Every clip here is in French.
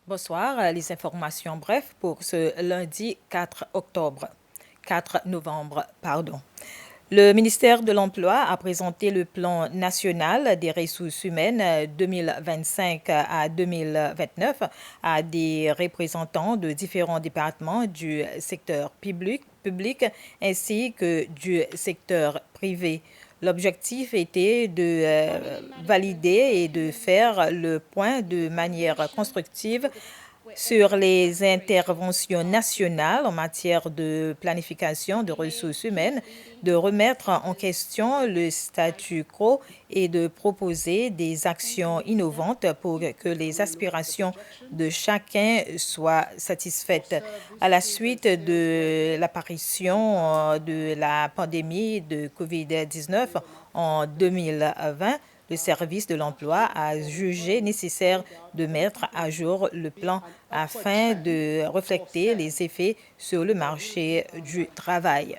Bonsoir, les informations brèves pour ce lundi 4 novembre, pardon. Le ministère de l'Emploi a présenté le plan national des ressources humaines 2025 à 2029 à des représentants de différents départements du secteur public ainsi que du secteur privé. L'objectif était de valider et de faire le point de manière constructive sur les interventions nationales en matière de planification de ressources humaines, de remettre en question le statu quo et de proposer des actions innovantes pour que les aspirations de chacun soient satisfaites. À la suite de l'apparition de la pandémie de COVID-19 en 2020, le service de l'emploi a jugé nécessaire de mettre à jour le plan afin de refléter les effets sur le marché du travail.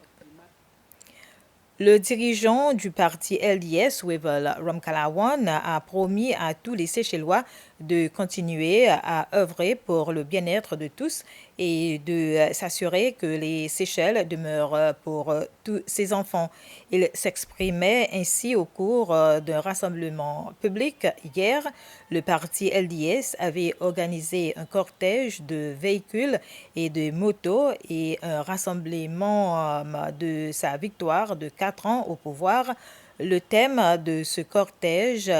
Le dirigeant du parti LDS, Wavell Ramkalawan, a promis à tous les Seychellois de continuer à œuvrer pour le bien-être de tous et de s'assurer que les Seychelles demeurent pour tous ses enfants. Il s'exprimait ainsi au cours d'un rassemblement public hier. Le parti LDS avait organisé un cortège de véhicules et de motos et un rassemblement de sa victoire de 4 ans au pouvoir. Le thème de ce cortège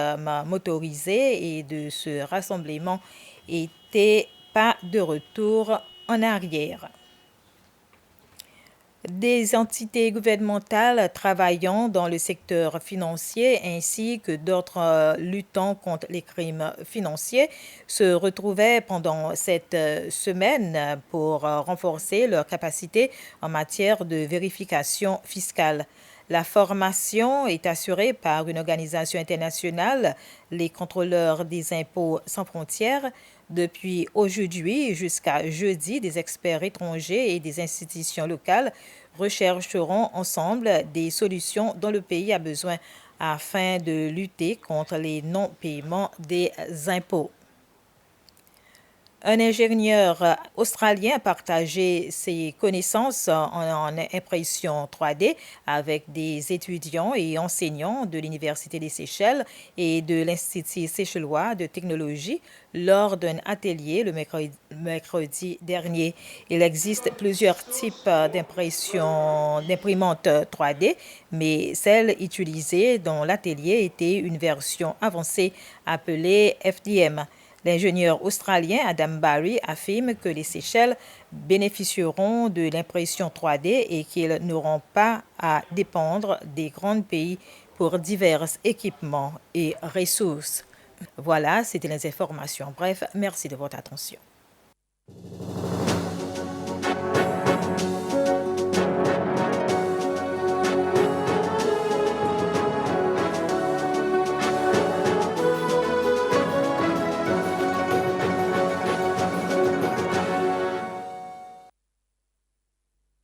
motorisé et de ce rassemblement était pas de retour en arrière. Des entités gouvernementales travaillant dans le secteur financier ainsi que d'autres luttant contre les crimes financiers se retrouvaient pendant cette semaine pour renforcer leur capacité en matière de vérification fiscale. La formation est assurée par une organisation internationale, les contrôleurs des impôts sans frontières. Depuis aujourd'hui jusqu'à jeudi, des experts étrangers et des institutions locales rechercheront ensemble des solutions dont le pays a besoin afin de lutter contre les non-paiements des impôts. Un ingénieur australien a partagé ses connaissances en impression 3D avec des étudiants et enseignants de l'Université des Seychelles et de l'Institut séchellois de technologie lors d'un atelier le mercredi dernier. Il existe plusieurs types d'imprimantes 3D, mais celle utilisée dans l'atelier était une version avancée appelée FDM. L'ingénieur australien Adam Barry affirme que les Seychelles bénéficieront de l'impression 3D et qu'ils n'auront pas à dépendre des grands pays pour divers équipements et ressources. Voilà, c'était les informations. Bref, merci de votre attention.